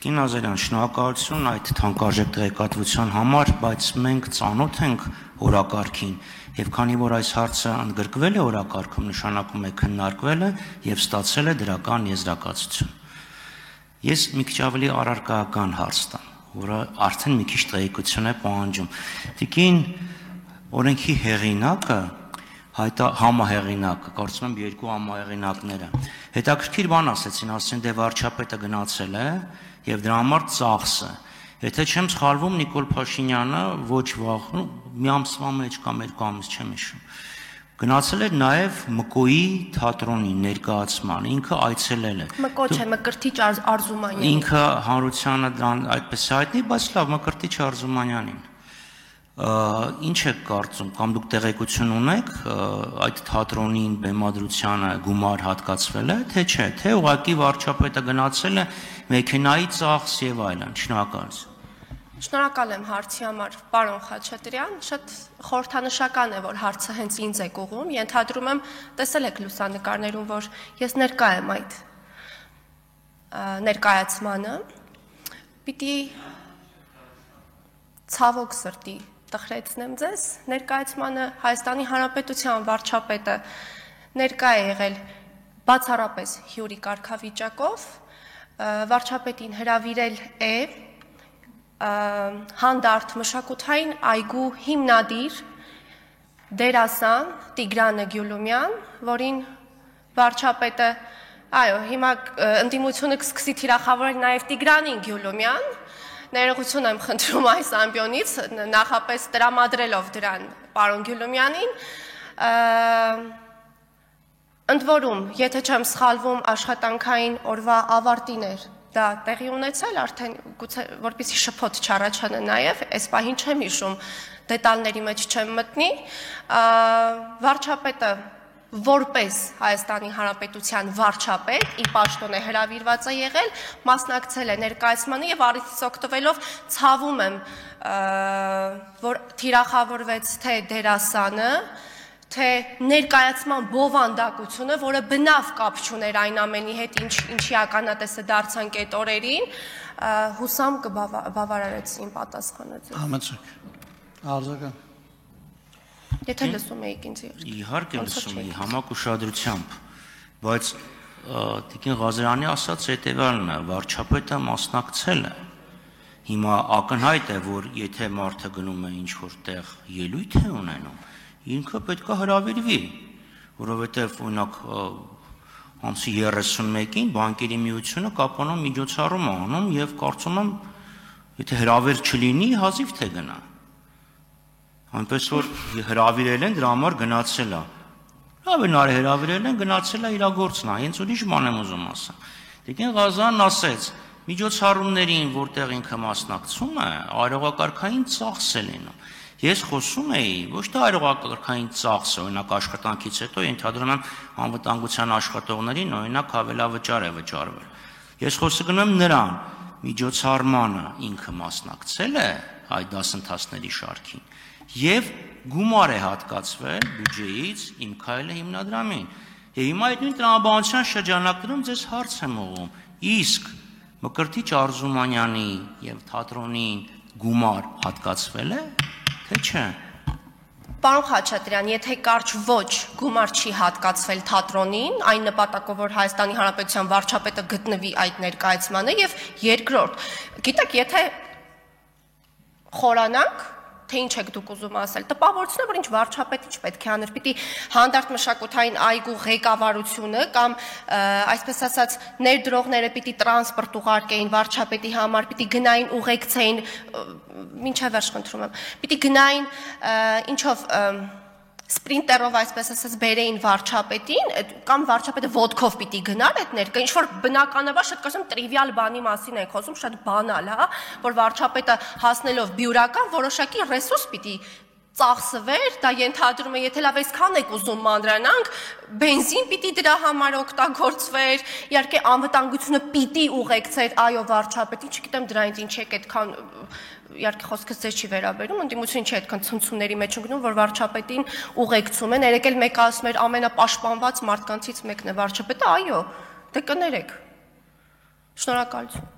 Տիկին Ազարյան, շնորհակալություն այդ թանկարժեք տեղեկատվության համար, բայց մենք ծանոթ ենք օրակարգին, եւ քանի որ այս հարցը ընդգրկվել է օրակարգում, նշանակում է քննարկվել է եւ ստացել է դրական եզրակացություն։ Ես մի քիչ ավելի առարկայական հարց տամ, որը արդեն մի քիչ տեղեկություն է պահանջում։ Տիկին օրենքի հեղինակը համահեղինակը, կարծում եմ երկու համահեղինակները, հետաքրքիր բան ասեցին, դե վարչապետը գնացել է եւ դրա համար ծախսը։ Եթե չեմ սխալվում, Նիկոլ Փաշինյանը ոչ վաղ, մի ամսվա մեջ կամ երկու ամիս չեմ հիշում, գնացել էր նաեւ ՄԿՕ-ի թատրոնի ներկայացման, ինքը այցելել է։ ՄԿՕ չէ, Մկրտիչ Արզումանյան։ Ինքը հանրությանը դրան այդպես հայտնի, բայց լավ, Մկրտիչ Արզումանյանին։ Ինչ եք կարծում, կամ դուք տեղեկություն ունեք այդ թատրոնին բեմադրությանը գումար հատկացվել է, թե չէ, թե ուղղակի վարչապետը գնացել է մեքենայի ծախս եւ այլն։ Շնորհակալություն։ Շնորհակալ եմ հարցի համար, պարոն Խաչատրյան, շատ խորհրդանշական է, որ հարցը հենց ինձ եք ուղղում, ենթադրում եմ, տեսել եք լուսանկարներում, որ ես ներկա եմ այդ ներկայացմանը, պիտի ցավոք սրտի տխրեցնեմ ձեզ, ներկայացմանը Հայաստանի Հանրապետության վարչապետը ներկա է եղել բացառապես հյուրի կարգավիճակով, վարչապետին հրավիրել է հանդարտ մշակութային այգու հիմնադիր դերասան Տիգրանը Գյուլումյան, որին վարչապետը, այո, հիմա ընդդիմությունը կսկսի թիրախավորել նաև Տիգրանին Գյուլումյան, ներողություն եմ խնդրում այս ամբիոնից, նախապես տրամադրելով դրան պարոն Գյուլումյանին, ընդ որում, եթե չեմ սխալվում, աշխատանքային օրվա ավարտին էր դա տեղի ունեցել, արդեն գուցե որպեսզի շփոթ չառաջանա նաև, այս պահին չեմ հիշում, դետալների մեջ չեմ մտնի, վարչապետը որպես Հայաստանի Հանրապետության վարչապետ իր պաշտոն է հրավիրված է եղել, մասնակցել է ներկայացմանը եւ առիթից օգտվելով ցավում եմ, որ թիրախավորվեց թե դերասանը, թե ներկայացման բովանդակությունը, որը բնավ կապ չուներ այն ամենի հետ, ինչի ականատեսը դարձանք այդ օրերին, հուսամ կբավարարեց իմ պատասխանը։ Համեցեք։ Արձական։ Եթե լսում էիք ինձ Իհարկե լսում էի համակ ուշադրությամբ, բայց Տիկին Ղազարյանի ասած հետևյալն է, վարչապետը մասնակցել է։ Հիմա ակնհայտ է, որ եթե մարդը գնում է ինչ-որ տեղ ելույթ է ունենում, ինքը պետք է հրավիրվի, որովհետև օրինակ ամսի 31-ին բանկերի միությունը կապանով միջոցառում է անում եւ կարծում եմ, եթե հրավեր չլինի, հազիվ թե գնա։ Այնպես որ հրավիրել են, դրա համար գնացել է։ Լավ է նարի հրավիրել են, գնացել է իր գործն է, հենց ուրիշ բան եմ ուզում ասեմ։ Տիկին Ղազարյանն ասեց, միջոցառումներին, որտեղ ինքը մասնակցում է, արարողակարգային ծախս է լինում։ Ես խոսում էի ոչ թե արարողակարգային ծախսը, օրինակ աշխատանքից հետո ենթադրում եմ անվտանգության աշխատողներին օրինակ հավելավճար է վճարվել։ Ես խոսում եմ նրան, միջոցառմանը ինքը մասնակցել է այդ դասընթացների շարքին եւ գումար է հատկացվել բյուջեից Իմ քայլը հիմնադրամին։ Եվ հիմա այդ նույն տրամաբանության շրջանակներում ձեզ հարց եմ ուղղում. իսկ Մկրտիչ Արզումանյանի եւ թատրոնին գումար հատկացվել է, թե չէ։ Պարոն Խաչատրյան, եթե կարճ ոչ գումար չի հատկացվել թատրոնին, այն նպատակով, որ Հայաստանի Հանրապետության վարչապետը գտնվի այդ ներկայացմանը, եւ երկրորդ, գիտեք, եթե խորանանք, թե ինչ եք դուք ուզում ասել, տպավորություն է, որ ինչ վարչապետ ինչ պետք է աներ, պիտի հանդարտ մշակութային այգու ղեկավարությունը կամ այսպես ասած ներդրողները պիտի տրանսպորտ ուղարկեին վարչապետի համար, պիտի գնային ուղեկցեին, մինչև վերջ խնդրում եմ, պիտի գնային ինչով սպրինտերով այսպես ասած բերեին վարչապետին, կամ վարչապետը ոտքով պիտի գնար այդ ներկա, ինչ որ բնականաբար շատ կասեմ տրիվիալ բանի մասին ենք խոսում, շատ բանալ, հա, որ վարչապետը հասնելով բյուրական որոշակի ռեսուրս պիտի ծախսվեր, դա ենթադրում է, եթե լավ այսքան եք ուզում մանրանանք, բենզին պիտի դրա համար օգտագործվեր, իհարկե անվտանգությունը պիտի ուղեկցեր, այո վարչապետին, չգիտեմ դրանից ինչ եք այդքան իհարկե խոսքս ձեզ չի վերաբերում, ընդդիմությունը չի այդքան ցնցումների մեջ ընկնում, որ վարչապետին ուղեկցում են, երեք էլ մեկը ասում էր ամենապաշտպանված մարդկանցից մեկն է վարչապետը, այո, դե կներեք։ Շնորհակալություն։